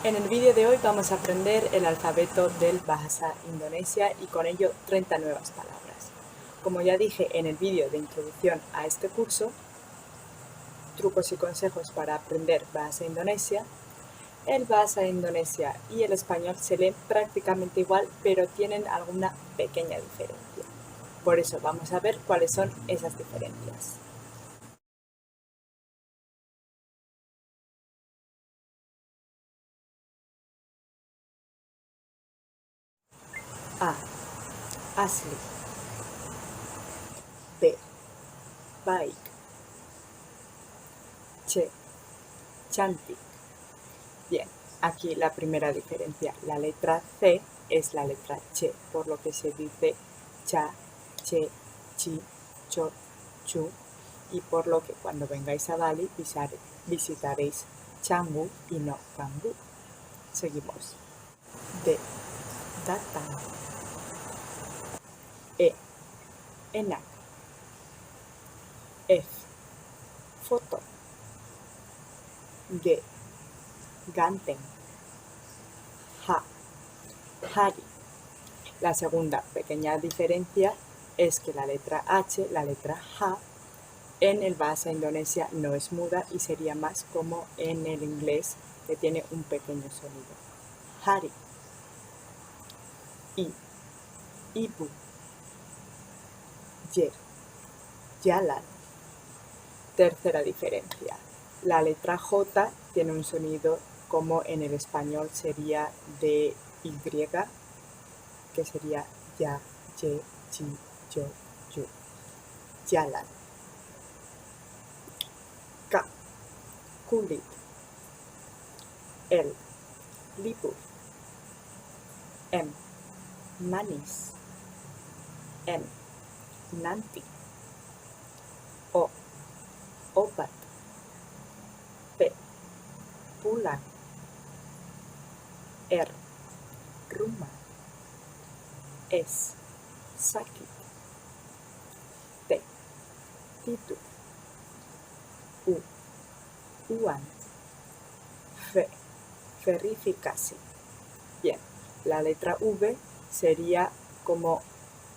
En el vídeo de hoy vamos a aprender el alfabeto del Bahasa Indonesia y con ello 30 nuevas palabras. Como ya dije en el vídeo de introducción a este curso, trucos y consejos para aprender Bahasa Indonesia, el Bahasa Indonesia y el español se leen prácticamente igual, pero tienen alguna pequeña diferencia. Por eso vamos a ver cuáles son esas diferencias. A. Asli. B. Baik. C. Cantik. Bien, aquí la primera diferencia. La letra C es la letra Ch, por lo que se dice cha, che, chi, cho, chu, y por lo que cuando vengáis a Bali visitaréis Canggu y no Canggu. Seguimos. D. Datang. E. Enak. F. Foto. G. Ganteng. H. Hari. La segunda pequeña diferencia es que la letra H, la letra H, en el Bahasa Indonesia no es muda y sería más como en el inglés, que tiene un pequeño sonido. Hari. I. Ibu. Y. Jalan. Tercera diferencia. La letra J tiene un sonido como en el español sería de Y, que sería ya, ye, ji, yo, yu. Jalan. K. Kulit. L. Libur. M. Manis. N. Nanti. O. Obat. P. Pulang. R. Rumah. S. Sakit. T. Tidur. U. Uang. V. Verifikasi. Bien, la letra V sería como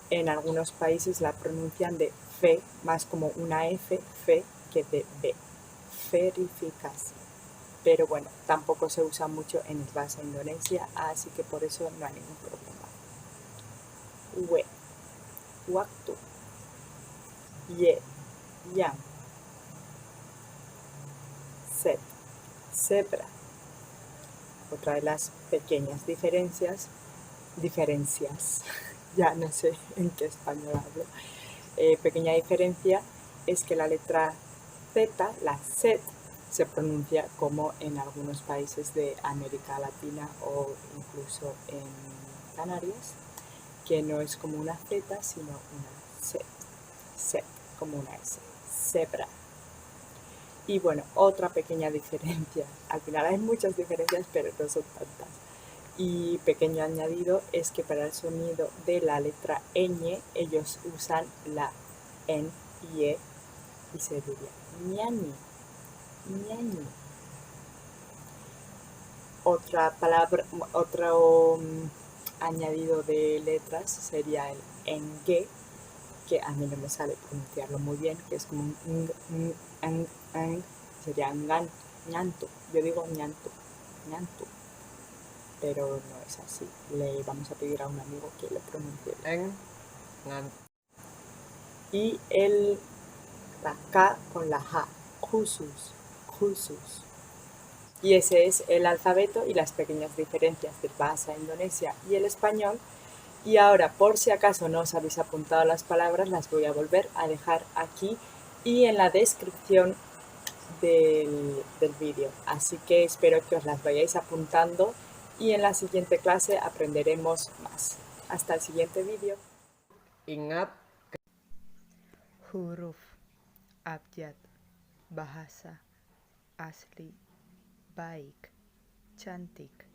en algunos países la pronuncian de fe, más como una F, fe, que de B. Verifikasi. Pero bueno, tampoco se usa mucho en el Bahasa Indonesia, así que por eso no hay ningún problema. W. Waktu. Y. Yang. Z. Zebra. Otra de las pequeñas diferencias, ya no sé en qué español hablo, pequeña diferencia es que la letra Z, la Z, se pronuncia como en algunos países de América Latina o incluso en Canarias, que no es como una Z, sino una Z, Z, como una S, zebra. Y bueno, otra pequeña diferencia, al final hay muchas diferencias, pero no son tantas. Y pequeño añadido es que para el sonido de la letra ñ, ellos usan la N y E y se diría ñañi, ñañi. Otra palabra, otro añadido de letras sería el engue, que a mí no me sale pronunciarlo muy bien, que es como un sería ñantu. Yo digo ñantu, ñantu, pero no es así. Le vamos a pedir a un amigo que le pronuncie bien. Y la K con la J, khusus, khusus. Y ese es el alfabeto y las pequeñas diferencias del Bahasa Indonesia y el español. Y ahora, por si acaso no os habéis apuntado las palabras, las voy a volver a dejar aquí y en la descripción del vídeo. Así que espero que os las vayáis apuntando y en la siguiente clase aprenderemos más. Hasta el siguiente vídeo. Ingat Huruf abjad bahasa asli baik cantik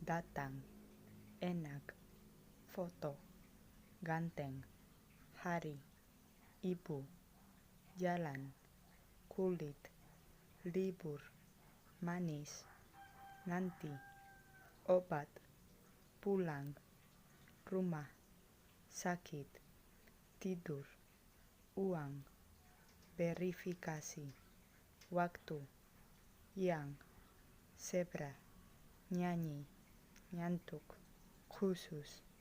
datang enak foto ganteng hari ibu jalan kulit libur manis nanti obat, pulang, rumah, sakit, tidur, uang, verifikasi, waktu, yang, zebra, nyanyi, nyantuk, khusus.